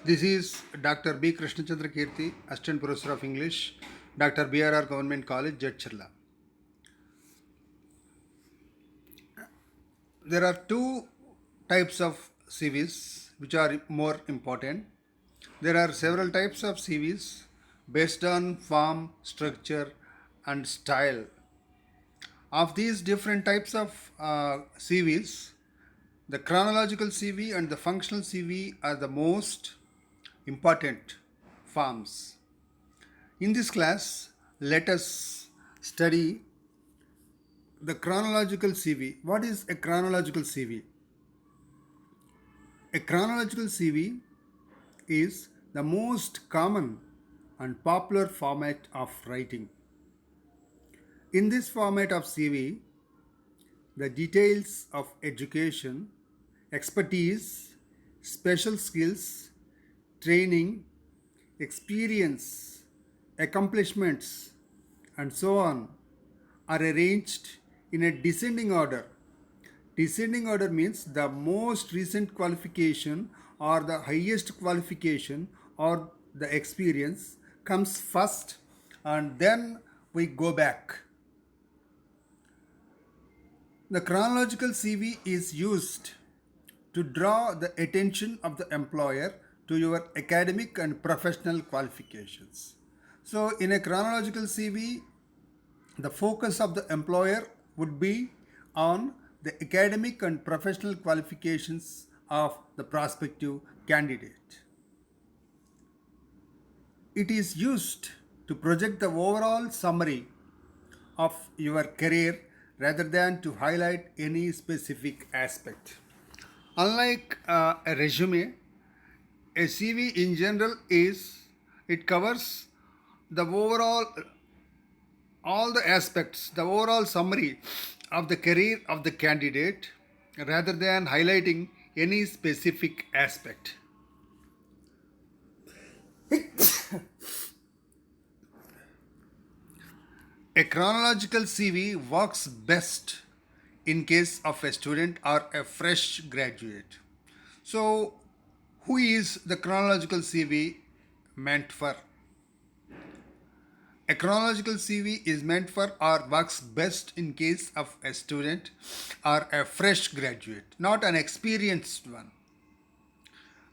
This is Dr. B. Krishnachandra Kirti, Assistant Professor of English, Dr. BRR Government College, Jadcherla. There are two types of CVs which are more important. There are several types of CVs based on form, structure, and style. Of these different types of CVs, the chronological CV and the functional CV are the most important forms. In this class, let us study the chronological CV. What is a chronological CV? A chronological CV is the most common and popular format of writing. In this format of CV, the details of education, expertise, special skills, training, experience, accomplishments, and so on are arranged in a descending order. Descending order means the most recent qualification or the highest qualification or the experience comes first, and then we go back. The chronological CV is used to draw the attention of the employer to your academic and professional qualifications. So, in a chronological CV, the focus of the employer would be on the academic and professional qualifications of the prospective candidate. It is used to project the overall summary of your career rather than to highlight any specific aspect. Unlike a resume, a CV in general is it covers the overall all the aspects, the overall summary of the career of the candidate rather than highlighting any specific aspect. A chronological CV works best in case of a student or a fresh graduate. So, who is the chronological CV meant for? A chronological CV is meant for or works best in case of a student or a fresh graduate, not an experienced one.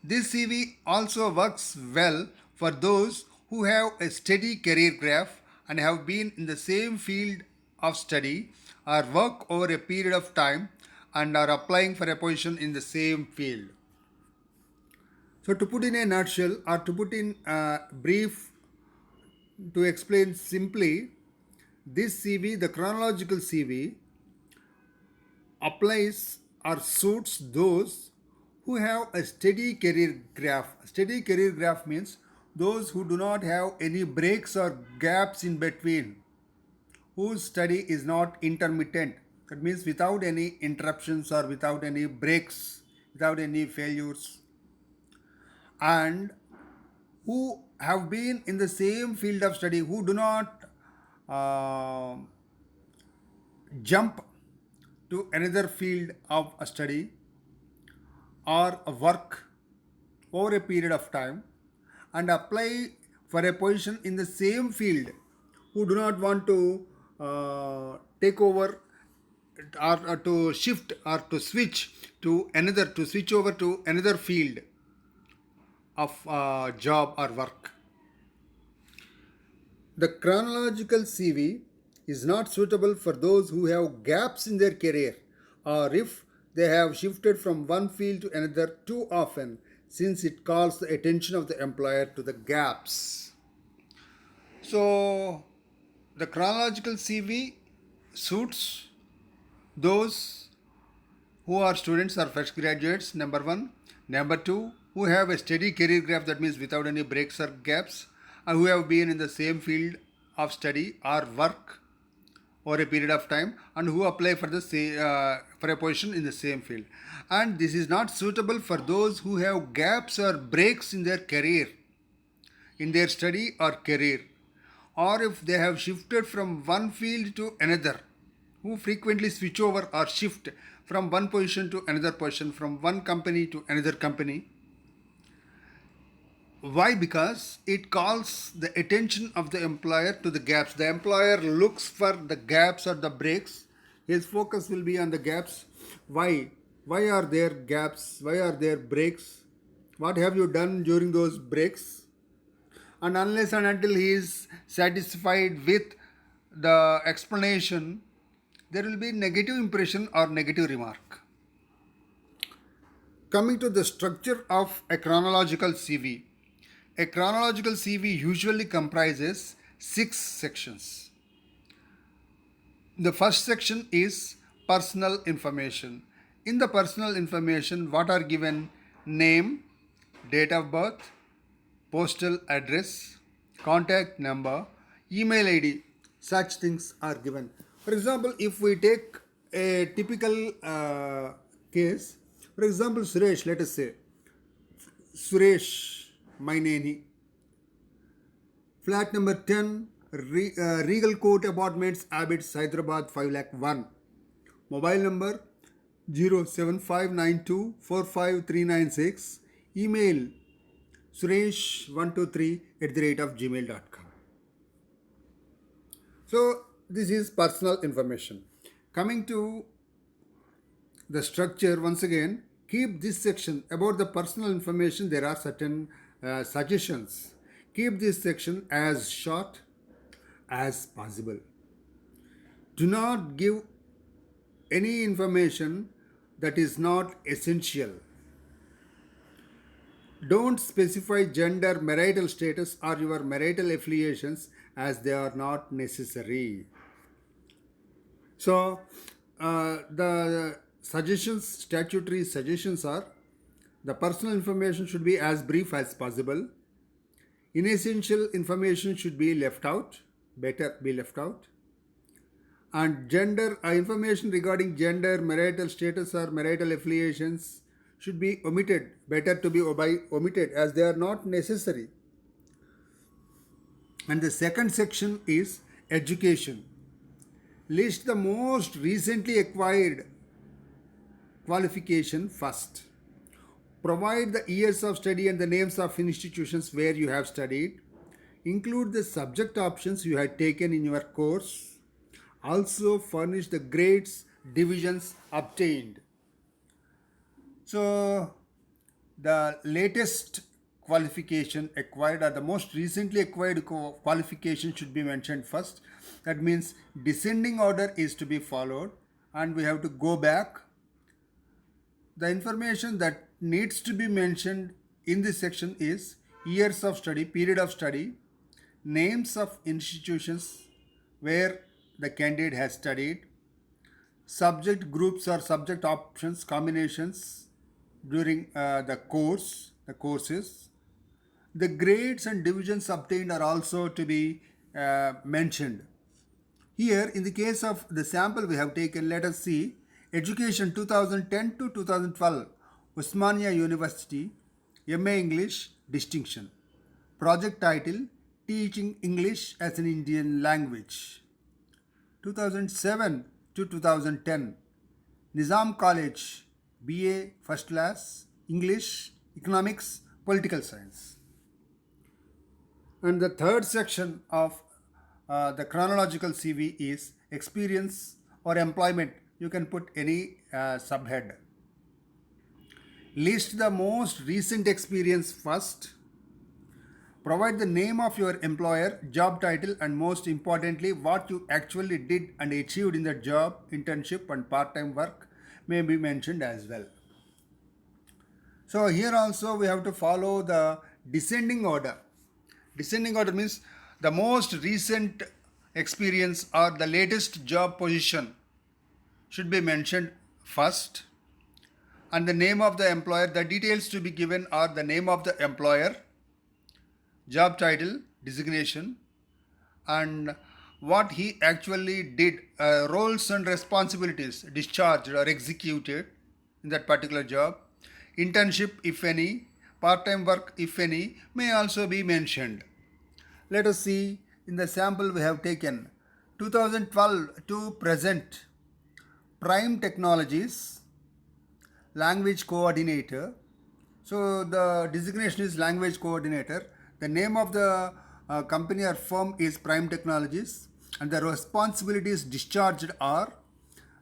This CV also works well for those who have a steady career graph and have been in the same field of study or work over a period of time and are applying for a position in the same field. So, to put in a nutshell or to put in a brief to explain simply, this CV, the chronological CV, applies or suits those who have a steady career graph. Steady career graph means those who do not have any breaks or gaps in between, whose study is not intermittent. That means without any interruptions or without any breaks, without any failures, and who have been in the same field of study, who do not uh, jump to another field of a study or a work over a period of time and apply for a position in the same field, who do not want to take over or to shift or to switch to another to switch over to another field of job or work. The chronological CV is not suitable for those who have gaps in their career or if they have shifted from one field to another too often, since it calls the attention of the employer to the gaps. So, the chronological CV suits those who are students or fresh graduates, number one. Number two, who have a steady career graph, that means without any breaks or gaps, and who have been in the same field of study or work over a period of time and who apply for the for a position in the same field. And this is not suitable for those who have gaps or breaks in their career, in their study or career, or if they have shifted from one field to another, who frequently switch over or shift from one position to another position, from one company to another company. Why? Because it calls the attention of the employer to the gaps. The employer looks for the gaps or the breaks. His focus will be on the gaps. Why? Why are there gaps? Why are there breaks? What have you done during those breaks? And unless and until he is satisfied with the explanation, there will be negative impression or negative remark. Coming to the structure of a chronological CV. A chronological CV usually comprises 6 sections. The first section is personal information. In the personal information, what are given? Name, date of birth, postal address, contact number, email ID. Such things are given. For example, if we take a typical case, for example, Suresh, let us say, Suresh Maineni, flat number 10, Regal Court Apartments, Abbots, Hyderabad, 5 lakh 1. Mobile number 07592453996. Email suresh123@gmail.com. So this is personal information. Coming to the structure, once again, keep this section about the personal information. There are certain suggestions. Keep this section as short as possible. Do not give any information that is not essential. Don't specify gender, marital status, or your marital affiliations as they are not necessary. So, the suggestions, statutory suggestions are: the personal information should be as brief as possible. Inessential information should be left out, better be left out. And gender information regarding gender, marital status, or marital affiliations should be omitted, better to be omitted as they are not necessary. And the second section is education. List the most recently acquired qualification first. Provide the years of study and the names of institutions where you have studied. Include the subject options you had taken in your course. Also furnish the grades, divisions obtained. So, the latest qualification acquired or the most recently acquired qualification should be mentioned first. That means descending order is to be followed, and we have to go back. The information that needs to be mentioned in this section is years of study, period of study, names of institutions where the candidate has studied, subject groups or subject options combinations during the courses. The grades and divisions obtained are also to be mentioned. Here, in the case of the sample we have taken, let us see education 2010 to 2012, Osmania University, MA English distinction. Project title, Teaching English as an Indian Language. 2007 to 2010, Nizam College, BA First Class, English, Economics, Political Science. And the third section of the chronological CV is experience or employment. You can put any subhead. List the most recent experience first. Provide the name of your employer, job title, and most importantly, what you actually did and achieved in the job, internship, and part-time work may be mentioned as well. So here also we have to follow the descending order. Descending order means the most recent experience or the latest job position should be mentioned first, and the name of the employer. The details to be given are the name of the employer, job title, designation, and what he actually did, roles and responsibilities discharged or executed in that particular job, internship if any, part-time work if any may also be mentioned. Let us see in the sample we have taken 2012 to present, Prime Technologies, language coordinator, So the designation is language coordinator. The name of the company or firm is Prime Technologies, and the responsibilities discharged are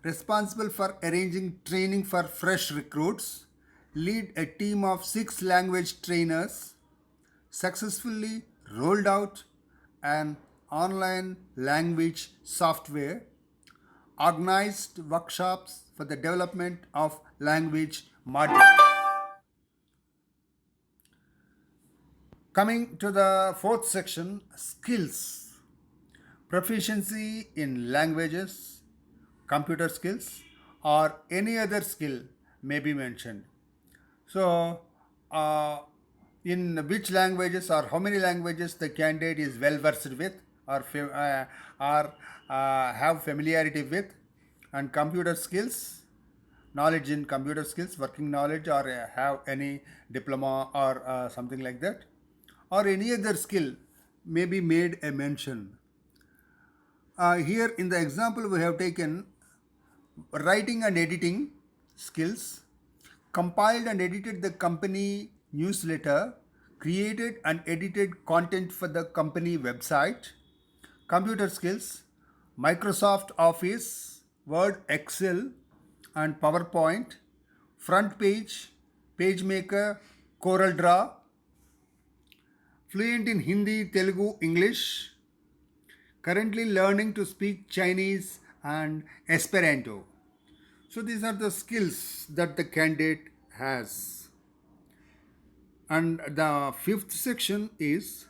responsible for arranging training for fresh recruits, lead a team of 6 language trainers, successfully rolled out an online language software, organized workshops for the development of language modules. Coming to the fourth section, skills. Proficiency in languages, computer skills, or any other skill may be mentioned. So, uh, in which languages or how many languages the candidate is well versed with or, have familiarity with, and computer skills, knowledge in computer skills, working knowledge, or have any diploma or something like that, or any other skill may be made a mention. Here in the example we have taken writing and editing skills, compiled and edited the company newsletter, created and edited content for the company website, computer skills, Microsoft Office, Word, Excel, and PowerPoint, front page, PageMaker, CorelDRAW, fluent in Hindi, Telugu, English, currently learning to speak Chinese and Esperanto. So these are the skills that the candidate has. And the fifth section is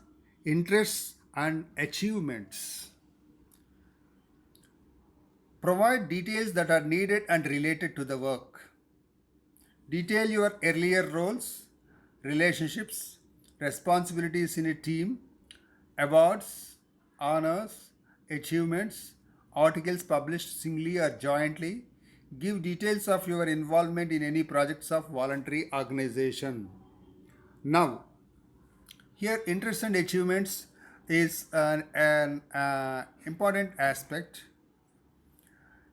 interests and achievements. Provide details that are needed and related to the work. Detail your earlier roles, relationships, responsibilities in a team, awards, honors, achievements, articles published singly or jointly. Give details of your involvement in any projects of voluntary organization. Now, here interests and achievements is an important aspect.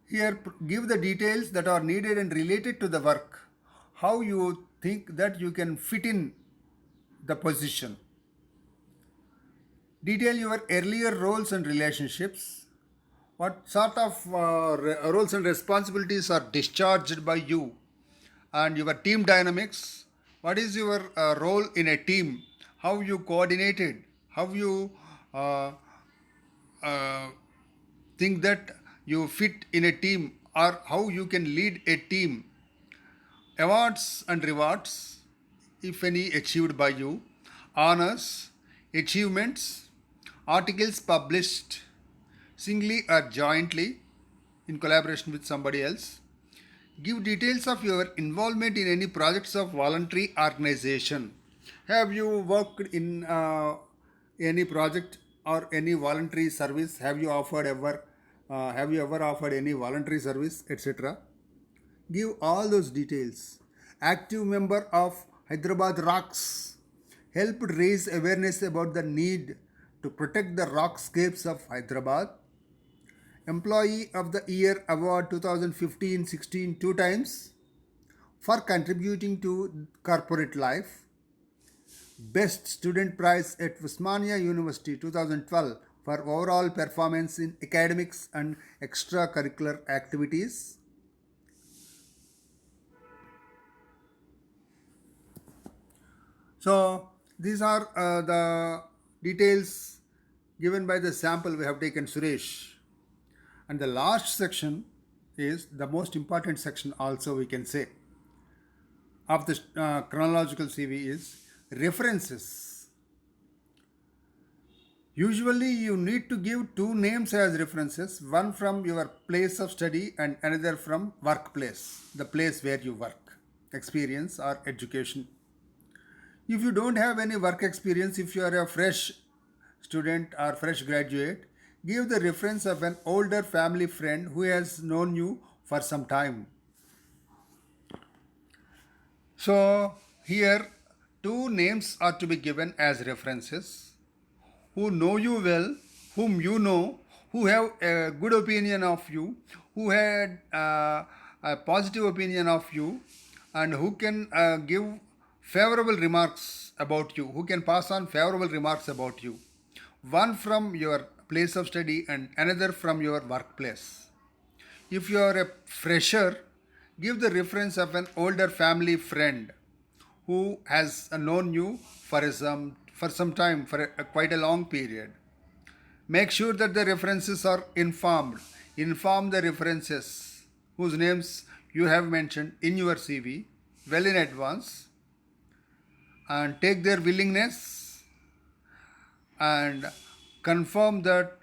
Here, give the details that are needed and related to the work. How you think that you can fit in the position. Detail your earlier roles and relationships. What sort of roles and responsibilities are discharged by you and your team dynamics? What is your role in a team? How you coordinated? How you uh, uh, think that you fit in a team, or how you can lead a team? Awards and rewards, if any, achieved by you, honors, achievements, articles published singly or jointly in collaboration with somebody else. Give details of your involvement in any projects of voluntary organization. Have you worked in any project or any voluntary service? Have you offered ever? Have you ever offered any voluntary service, etc.? Give all those details. Active member of Hyderabad Rocks helped raise awareness about the need to protect the rockscapes of Hyderabad. Employee of the Year Award 2015-16 two times for contributing to corporate life. Best Student Prize at Usmania University 2012 for overall performance in academics and extracurricular activities. So these are the details given by the sample we have taken, Suresh. And the last section is the most important section also, we can say, of the chronological CV is references. Usually you need to give two names as references, one from your place of study and another from workplace, the place where you work, experience or education. If you don't have any work experience, if you are a fresh student or fresh graduate, give the reference of an older family friend who has known you for some time. So here two names are to be given as references who know you well, whom you know, who have a good opinion of you, who had a positive opinion of you, and who can give favorable remarks about you, who can pass on favorable remarks about you. One from your place of study and another from your workplace. If you are a fresher, give the reference of an older family friend who has known you for some time, for quite a long period. Make sure that the references are informed. Inform the references whose names you have mentioned in your CV well in advance, and take their willingness and confirm that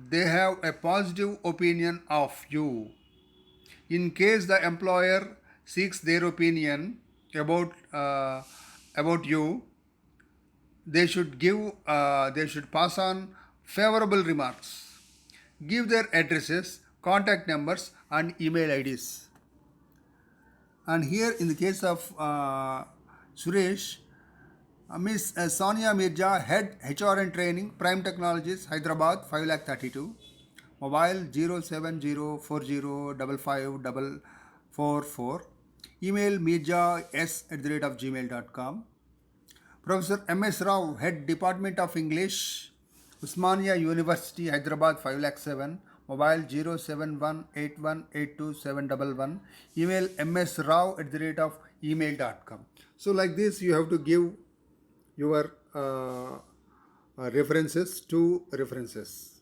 they have a positive opinion of you. In case the employer seeks their opinion about you, they should pass on favorable remarks. Give their addresses, contact numbers, and email IDs. And here, in the case of Suresh, Miss Sonia Mirja, Head HR and Training, Prime Technologies, Hyderabad, 5,32. Mobile 07040555544. Email mirjas@gmail.com. Professor M.S. Rao, Head Department of English, Usmania University, Hyderabad, 5,07. Mobile 07181827111. Email msrao@email.com. So like this, you have to give your references, two references.